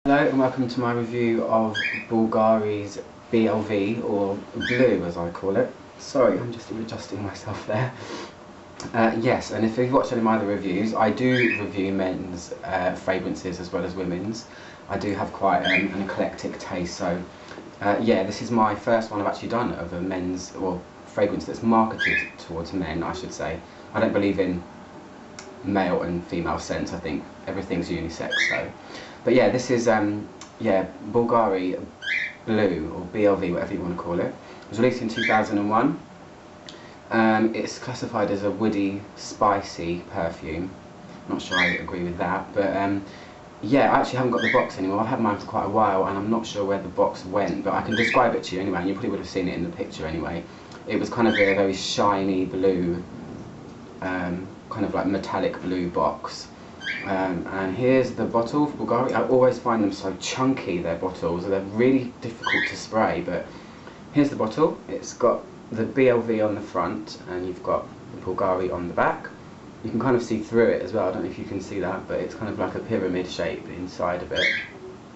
Hello and welcome to my review of Bvlgari's BLV, or Blue as I call it. Sorry, I'm just adjusting myself there. Yes, and if you've watched any of my other reviews, I do review men's fragrances as well as women's. I do have quite an eclectic taste, so yeah, this is my first one I've actually done of a men's, or fragrance that's marketed towards men, I should say. I don't believe in male and female scents. I think everything's unisex. So, but yeah, this is yeah, Bvlgari Blue, or BLV, whatever you want to call it. It was released in 2001. It's classified as a woody, spicy perfume. Not sure I agree with that, but yeah, I actually haven't got the box anymore. I've had mine for quite a while, and I'm not sure where the box went, but I can describe it to you anyway, and you probably would have seen it in the picture anyway. It was kind of a very shiny blue, kind of like metallic blue box. And here's the bottle for Bvlgari. I always find them so chunky, their bottles. They're really difficult to spray, but here's the bottle. It's got the BLV on the front, and you've got the Bvlgari on the back. You can kind of see through it as well. I don't know if you can see that, but it's kind of like a pyramid shape inside of it.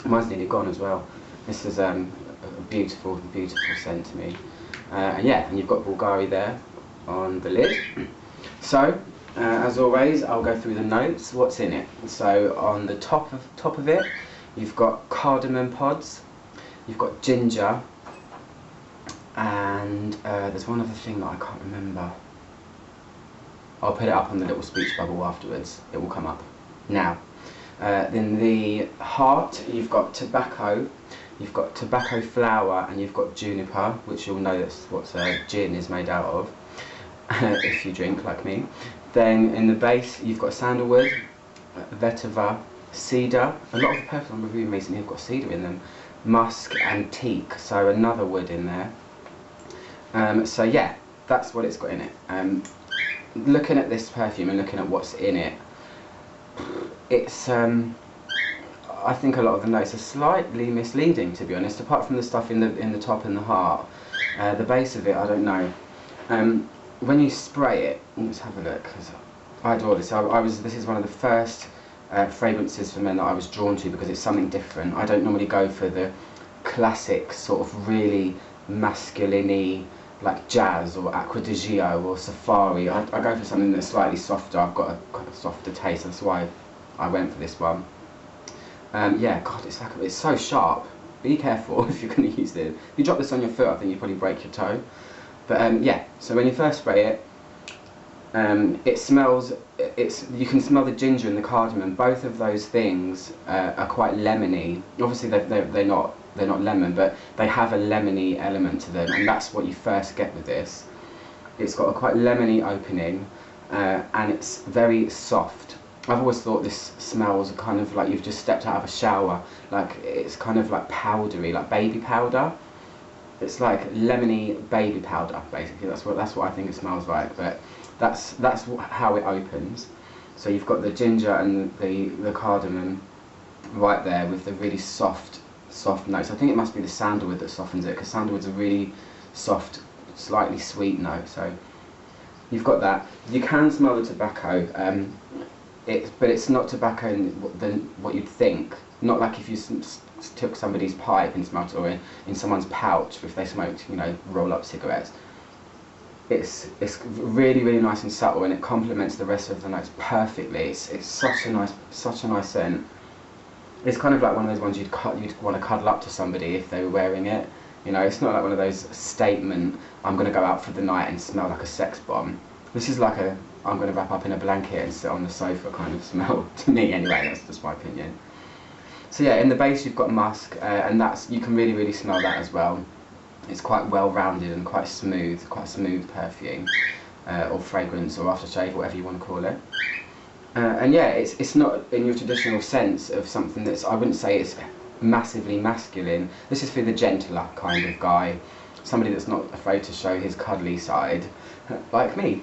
Mine's nearly gone as well. This is a beautiful, beautiful scent to me. And yeah, and you've got Bvlgari there on the lid. So, as always, I'll go through the notes, what's in it. So on the top of it, you've got cardamom pods, you've got ginger, and there's one other thing that I can't remember. I'll put it up on the little speech bubble afterwards, it will come up. Now, in the heart, you've got tobacco flower, and you've got juniper, which you'll know that's what gin is made out of, if you drink like me. Then in the base, you've got sandalwood, vetiver, cedar. A lot of the perfumes I'm reviewing recently have got cedar in them. Musk and teak, so another wood in there. So yeah, that's what it's got in it. Looking at this perfume and looking at what's in it, it's I think a lot of the notes are slightly misleading, to be honest. Apart from the stuff in the top and the heart, the base of it, I don't know. When you spray it, let's have a look, because I adore this. This is one of the first fragrances for men that I was drawn to, because it's something different. I don't normally go for the classic sort of really masculine-y, like jazz or Acqua di Gio or Safari. I go for something that's slightly softer. I've got a kind of softer taste. That's why I went for this one. Yeah, God, it's so sharp. Be careful if you're going to use it. If you drop this on your foot, I think you probably break your toe. But yeah, so when you first spray it, it smells. You can smell the ginger and the cardamom. Both of those things are quite lemony. Obviously, they're not lemon, but they have a lemony element to them, and that's what you first get with this. It's got a quite lemony opening, and it's very soft. I've always thought this smells kind of like you've just stepped out of a shower. Like it's kind of like powdery, like baby powder. It's like lemony baby powder, basically. That's what I think it smells like. But that's how it opens. So you've got the ginger and the cardamom right there with the really soft notes. I think it must be the sandalwood that softens it, because sandalwood's a really soft, slightly sweet note. So you've got that. You can smell the tobacco, but it's not tobacco than what you'd think. Not like if you took somebody's pipe and smelt it, or in someone's pouch if they smoked, you know, roll-up cigarettes. It's really, really nice and subtle, and it complements the rest of the notes perfectly. It's such a nice scent. It's kind of like one of those ones you'd want to cuddle up to somebody if they were wearing it. You know, it's not like one of those statement, I'm going to go out for the night and smell like a sex bomb. This is like a, I'm going to wrap up in a blanket and sit on the sofa kind of smell, to me anyway. That's just my opinion. So yeah, in the base you've got musk, and you can really, really smell that as well. It's quite well-rounded and quite a smooth perfume, or fragrance, or aftershave, whatever you want to call it. And yeah, it's not in your traditional sense of something that's, I wouldn't say it's massively masculine. This is for the gentler kind of guy, somebody that's not afraid to show his cuddly side, like me.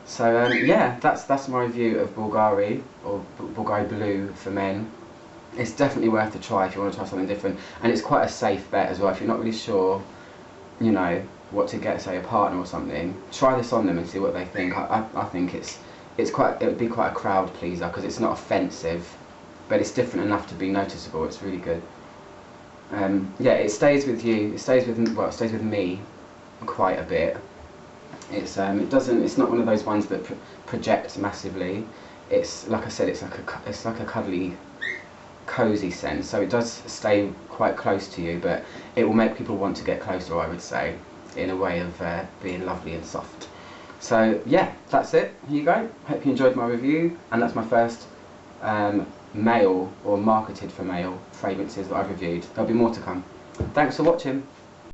So yeah, that's my review of Bvlgari, or Bvlgari Blue for men. It's definitely worth a try if you want to try something different, and it's quite a safe bet as well. If you're not really sure, you know, what to get, say a partner or something, try this on them and see what they think. I think it would be quite a crowd pleaser, because it's not offensive. but it's different enough to be noticeable. It's really good. Yeah, it stays with you. It stays with me quite a bit. It's not one of those ones that projects massively. It's like I said, it's like a cuddly, cozy scent. So it does stay quite close to you, but it will make people want to get closer, I would say, in a way of being lovely and soft. So yeah, that's it. Here you go. Hope you enjoyed my review, and that's my first male or marketed for male fragrances that I've reviewed. There'll be more to come. Thanks for watching.